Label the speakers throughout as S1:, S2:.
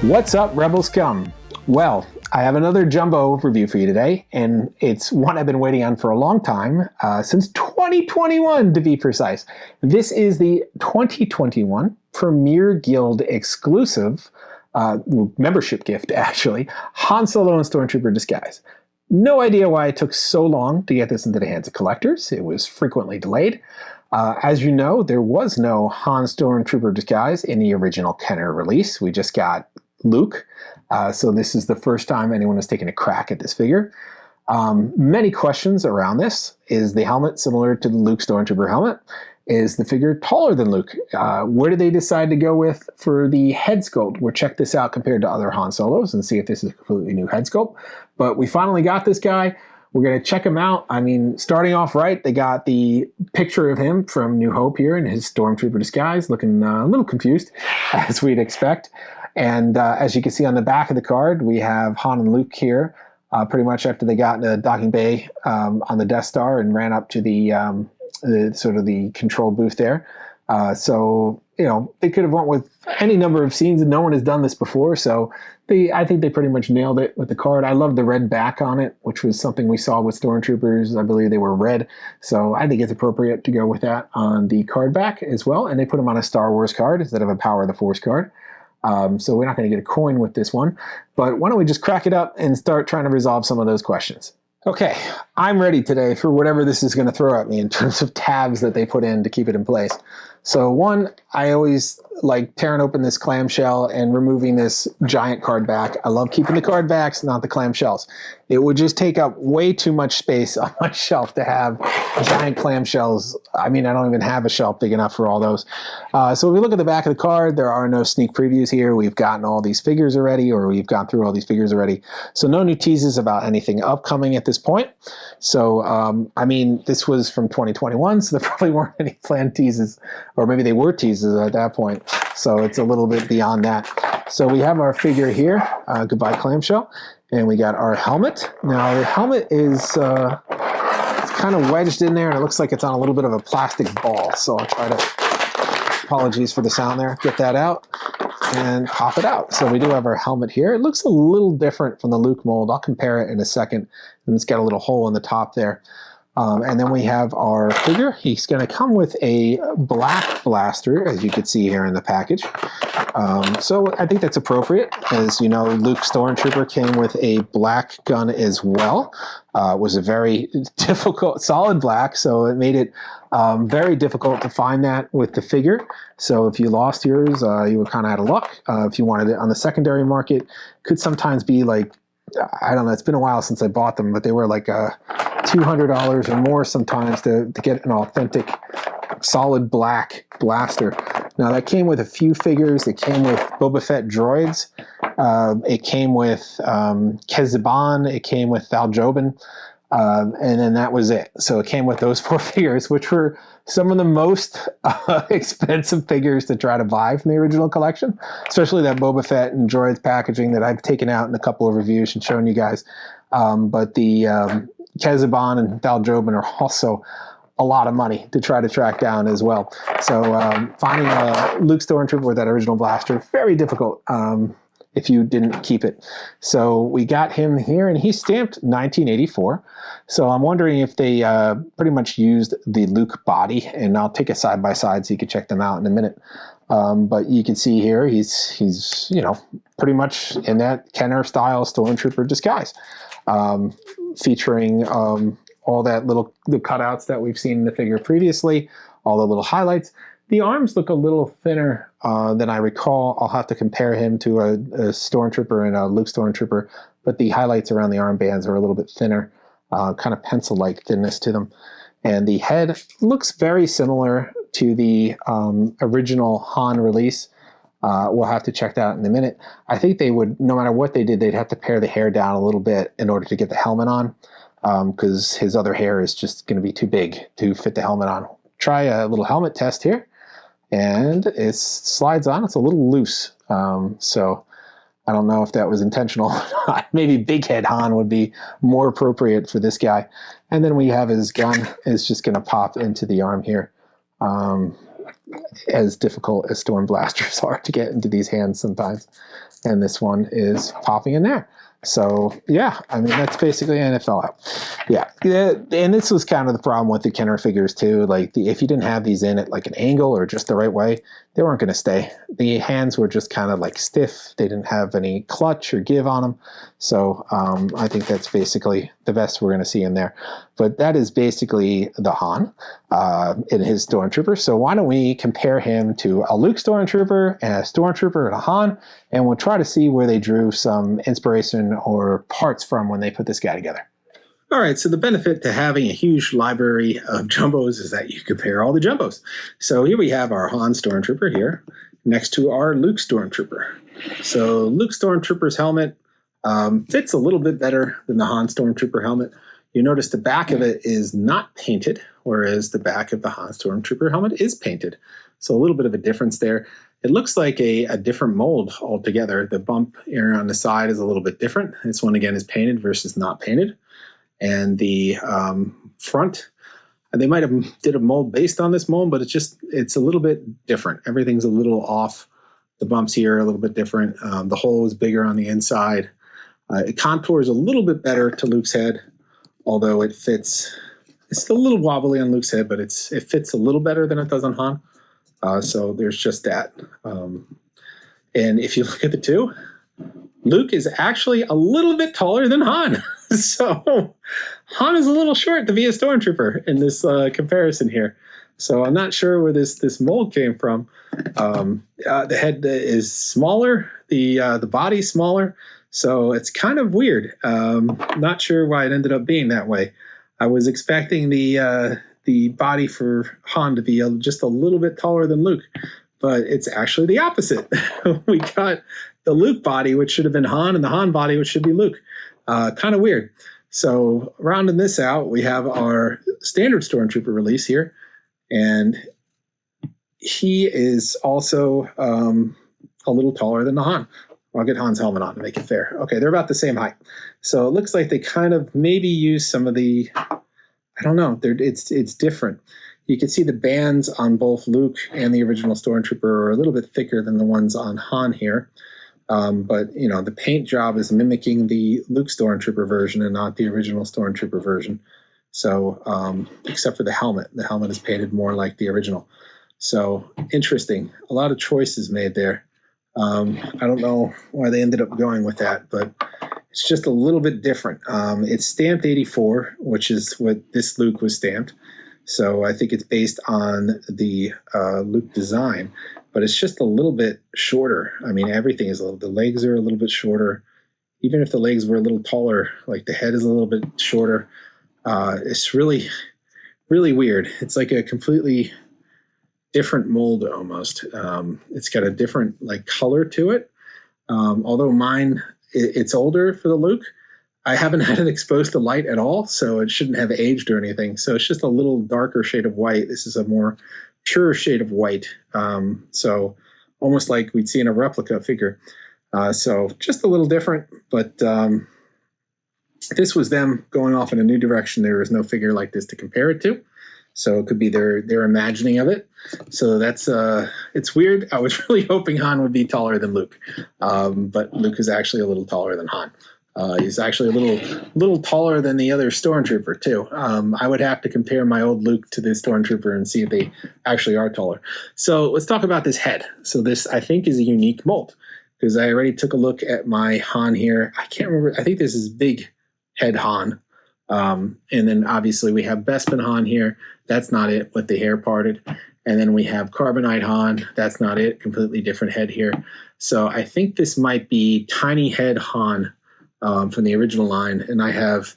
S1: What's up, Rebel Scum? Well, I have another jumbo review for you today, and it's one I've been waiting on for a long time, since 2021 to be precise. This is the 2021 Premier Guild exclusive membership gift, actually, Han Solo and Stormtrooper Disguise. No idea why it took so long to get this into the hands of collectors. It was frequently delayed. As you know, there was no Han Stormtrooper Disguise in the original Kenner release. We just got Luke. So this is the first time anyone has taken a crack at this figure. Many questions around this. Is the helmet similar to the Luke Stormtrooper helmet? Is the figure taller than Luke? Where did they decide to go with for the head sculpt? We'll check this out compared to other Han Solos and see if this is a completely new head sculpt. But we finally got this guy. We're going to check him out. I mean, starting off right, they got the picture of him from New Hope here in his Stormtrooper disguise, looking a little confused, as we'd expect. And as you can see on the back of the card, we have Han and Luke here, pretty much after they got in a docking bay on the Death Star and ran up to the sort of the control booth there. So, you know, they could have went with any number of scenes, and no one has done this before. So I think they pretty much nailed it with the card. I love the red back on it, which was something we saw with Stormtroopers. I believe they were red. So I think it's appropriate to go with that on the card back as well. And they put them on a Star Wars card instead of a Power of the Force card. So we're not going to get a coin with this one. But why don't we just crack it up and start trying to resolve some of those questions. Okay, I'm ready today for whatever this is going to throw at me in terms of tabs that they put in to keep it in place. So one, I always like tearing open this clamshell and removing this giant card back. I love keeping the card backs, not the clamshells. It would just take up way too much space on my shelf to have giant clamshells. I mean, I don't even have a shelf big enough for all those. So if we look at the back of the card, there are no sneak previews here. We've gotten all these figures already, or we've gone through all these figures already. So no new teases about anything upcoming at this point. So, I mean, this was from 2021, so there probably weren't any planned teases, or maybe they were teases at that point. So it's a little bit beyond that. So we have our figure here, goodbye clamshell, and we got our helmet. Now the helmet is it's kind of wedged in there, and it looks like it's on a little bit of a plastic ball. So I'll try to, apologies for the sound there, get that out and pop it out. So we do have our helmet here. It looks a little different from the Luke mold. I'll compare it in a second. And it's got a little hole in the top there. And then we have our figure. He's going to come with a black blaster, as you can see here in the package. So I think that's appropriate. As you know, Luke Stormtrooper came with a black gun as well. It was a very difficult, solid black, so it made it very difficult to find that with the figure. So if you lost yours, you were kind of out of luck. If you wanted it on the secondary market, could sometimes be like, I don't know, it's been a while since I bought them, but they were like $200 or more sometimes to get an authentic solid black blaster. Now that came with a few figures. It came with Boba Fett droids. It came with Keziban. It came with Val Jobin. And then that was it. So it came with those 4 figures, which were some of the most expensive figures to try to buy from the original collection, especially that Boba Fett and droids packaging that I've taken out in a couple of reviews and shown you guys. But the Keziban and Val Jobin are also a lot of money to try to track down as well. So finding a Luke Stormtrooper with that original blaster, very difficult if you didn't keep it. So we got him here, and he's stamped 1984. So I'm wondering if they pretty much used the Luke body, and I'll take a side-by-side so you can check them out in a minute. But you can see here, he's you know, pretty much in that Kenner-style Stormtrooper disguise, featuring all that the cutouts that we've seen in the figure previously, all the little highlights. The arms look a little thinner than I recall. I'll have to compare him to a Stormtrooper and a Luke Stormtrooper, but the highlights around the armbands are a little bit thinner, kind of pencil-like thinness to them. And the head looks very similar to the original Han release. We'll have to check that out in a minute. I think they would, no matter what they did, they'd have to pare the hair down a little bit in order to get the helmet on, because his other hair is just going to be too big to fit the helmet on. Try a little helmet test here. And it slides on. It's a little loose. So I don't know if that was intentional or not. Maybe Big Head Han would be more appropriate for this guy. And then we have his gun is just going to pop into the arm here. As difficult as Storm Blasters are to get into these hands sometimes. and this one is popping in there. So yeah, I mean, that's basically NFL out. Yeah, and this was kind of the problem with the Kenner figures too. Like if you didn't have these in at like an angle or just the right way, they weren't going to stay. The hands were just kind of like stiff. They didn't have any clutch or give on them. So I think that's basically the best we're going to see in there. But that is basically the Han in his Stormtrooper. So why don't we compare him to a Luke Stormtrooper and a Stormtrooper and a Han, and we'll try to see where they drew some inspiration or parts from when they put this guy together. All right, so the benefit to having a huge library of jumbos is that you compare all the jumbos. So here we have our Han Stormtrooper here next to our Luke Stormtrooper. So Luke Stormtrooper's helmet fits a little bit better than the Han Stormtrooper helmet. You notice the back of it is not painted, whereas the back of the Han Stormtrooper helmet is painted. So a little bit of a difference there. It looks like a different mold altogether. The bump here on the side is a little bit different. This one, again, is painted versus not painted. And the front, they might have did a mold based on this mold, but it's a little bit different. Everything's a little off. The bumps here are a little bit different. The hole is bigger on the inside. It contours a little bit better to Luke's head, although it fits. It's still a little wobbly on Luke's head, but it fits a little better than it does on Han. So there's just that. And if you look at the two, Luke is actually a little bit taller than Han. So Han is a little short to be a Stormtrooper in this comparison here. So I'm not sure where this mold came from. The head is smaller, the body's smaller, so it's kind of weird. Not sure why it ended up being that way. I was expecting the body for Han to be just a little bit taller than Luke, but it's actually the opposite. We got the Luke body, which should have been Han, and the Han body, which should be Luke. Kind of weird. So rounding this out, we have our standard Stormtrooper release here, and he is also a little taller than the Han. I'll get Han's helmet on to make it fair. Okay, they're about the same height. So it looks like they kind of maybe use some of the, I don't know, it's different. You can see the bands on both Luke and the original Stormtrooper are a little bit thicker than the ones on Han here. But, you know, the paint job is mimicking the Luke Stormtrooper version and not the original Stormtrooper version. So, except for the helmet is painted more like the original. So, interesting. A lot of choices made there. I don't know why they ended up going with that, but it's just a little bit different. It's stamped 84, which is what this Luke was stamped. So I think it's based on the Luke design, but it's just a little bit shorter. I mean, everything is the legs are a little bit shorter. Even if the legs were a little taller, like the head is a little bit shorter. It's really, really weird. It's like a completely different mold almost. It's got a different like color to it. Although mine, it's older for the Luke. I haven't had it exposed to light at all, so it shouldn't have aged or anything. So it's just a little darker shade of white. This is a more pure shade of white. So almost like we'd see in a replica figure. So just a little different, but this was them going off in a new direction. There was no figure like this to compare it to. So it could be their imagining of it. So that's it's weird. I was really hoping Han would be taller than Luke, but Luke is actually a little taller than Han. He's actually a little taller than the other Stormtrooper too. I would have to compare my old Luke to this Stormtrooper and see if they actually are taller. So let's talk about this head. So this, I think, is a unique mold because I already took a look at my Han here. I can't remember. I think this is big head Han. And then obviously we have Bespin Han here. That's not it with the hair parted. And then we have Carbonite Han. That's not it. Completely different head here. So I think this might be Tiny Head Han from the original line. And I have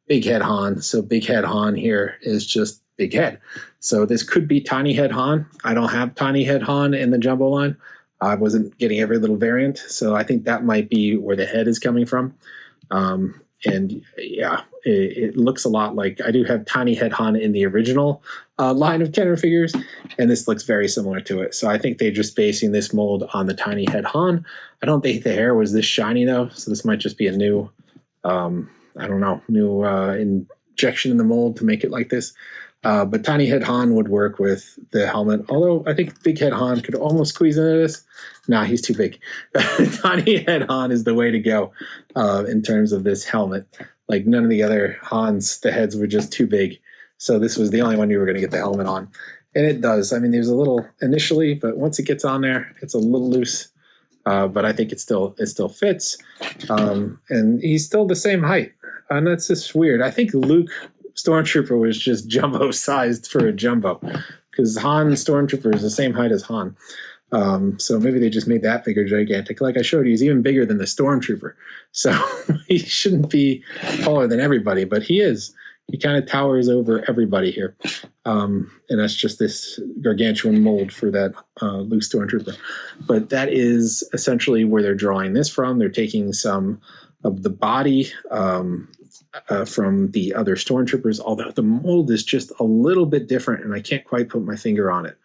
S1: Big Head Han. So Big Head Han here is just big head. So this could be Tiny Head Han. I don't have Tiny Head Han in the jumbo line. I wasn't getting every little variant. So I think that might be where the head is coming from. And yeah, it looks a lot like, I do have Tiny Head Han in the original line of Kenner figures, and this looks very similar to it. So I think they're just basing this mold on the Tiny Head Han. I don't think the hair was this shiny though, so this might just be a new, I don't know, new injection in the mold to make it like this. But tiny head Han would work with the helmet, although I think big head Han could almost squeeze into this. Nah, he's too big. Tiny head Han is the way to go in terms of this helmet. Like none of the other Hans, the heads were just too big. So this was the only one you were going to get the helmet on. And it does. I mean, there's a little initially, but once it gets on there, it's a little loose. But I think it still fits. And he's still the same height. And that's just weird. I think Luke Stormtrooper was just jumbo sized for a jumbo, because Han Stormtrooper is the same height as Han. So maybe they just made that figure gigantic. Like I showed you, he's even bigger than the Stormtrooper. So he shouldn't be taller than everybody, but he is. He kind of towers over everybody here. And that's just this gargantuan mold for that Luke Stormtrooper. But that is essentially where they're drawing this from. They're taking some of the body from the other Stormtroopers, although the mold is just a little bit different, and I can't quite put my finger on it.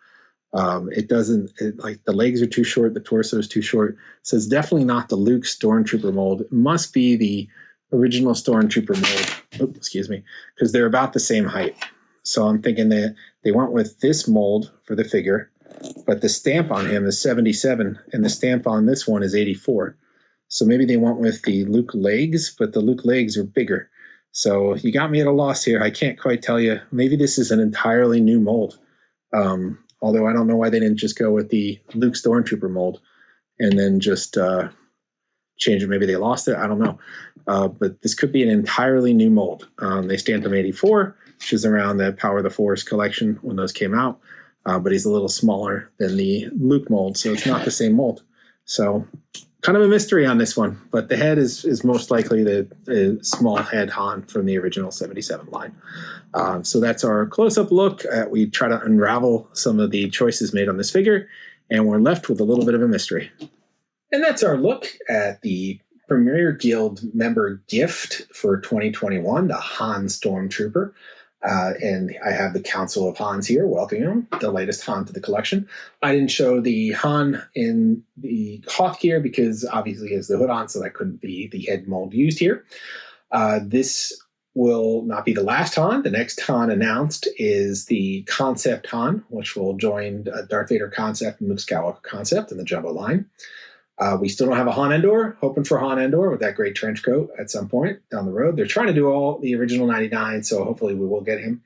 S1: Like the legs are too short, the torso is too short. So it's definitely not the Luke Stormtrooper mold. It must be the original Stormtrooper mold. Excuse me, because they're about the same height. So I'm thinking that they went with this mold for the figure, but the stamp on him is 77, and the stamp on this one is 84. So maybe they went with the Luke legs, but the Luke legs are bigger. So you got me at a loss here. I can't quite tell you. Maybe this is an entirely new mold. Although I don't know why they didn't just go with the Luke Stormtrooper mold and then just change it. Maybe they lost it. I don't know. But this could be an entirely new mold. They stamped him 84, which is around the Power of the Force collection when those came out. But he's a little smaller than the Luke mold, so it's not the same mold. So kind of a mystery on this one, but the head is most likely the small head Han from the original 77 line. So that's our close-up look. We try to unravel some of the choices made on this figure, and we're left with a little bit of a mystery. And that's our look at the Premier Guild member gift for 2021, the Han Stormtrooper. And I have the Council of Hans here welcoming him, the latest Han to the collection. I didn't show the Han in the Hoth gear because obviously he has the hood on, so that couldn't be the head mold used here. This will not be the last Han. The next Han announced is the Concept Han, which will join Darth Vader Concept and Luke Skywalker Concept in the Jumbo line. We still don't have a Han Endor, hoping for Han Endor with that great trench coat at some point down the road. They're trying to do all the original 99, so hopefully we will get him.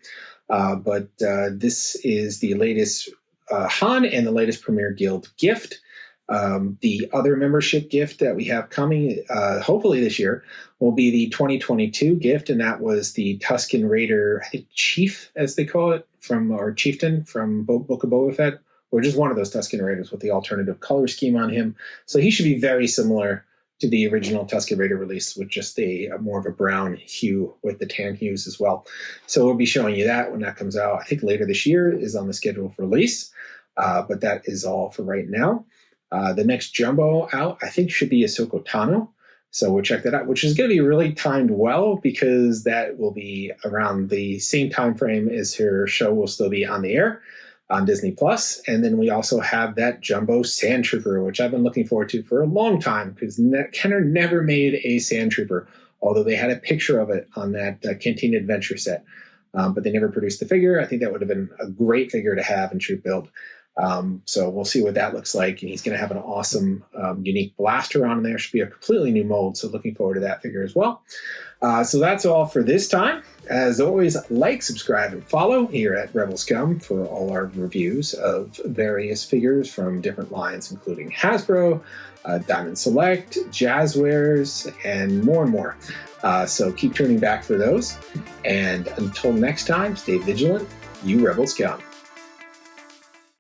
S1: But this is the latest Han and the latest Premier Guild gift. The other membership gift that we have coming, hopefully this year, will be the 2022 gift, and that was the Tusken Raider, I think Chief, as they call it, or Chieftain from Book of Boba Fett, or just one of those Tusken Raiders with the alternative color scheme on him. So he should be very similar to the original Tusken Raider release with just a more of a brown hue with the tan hues as well. So we'll be showing you that when that comes out. I think later this year is on the schedule for release, but that is all for right now. The next Jumbo out, I think, should be Ahsoka Tano. So we'll check that out, which is going to be really timed well because that will be around the same time frame as her show will still be on the air on Disney Plus. And then we also have that Jumbo Sand Trooper, which I've been looking forward to for a long time because Kenner never made a Sand Trooper, although they had a picture of it on that Cantina Adventure set. But they never produced the figure. I think that would have been a great figure to have in troop build. So we'll see what that looks like. And he's going to have an awesome, unique blaster on there. Should be a completely new mold. So looking forward to that figure as well. So that's all for this time. As always, like, subscribe, and follow here at Rebel Scum for all our reviews of various figures from different lines, including Hasbro, Diamond Select, Jazzwares, and more. So keep tuning back for those. And until next time, stay vigilant, you Rebel Scum.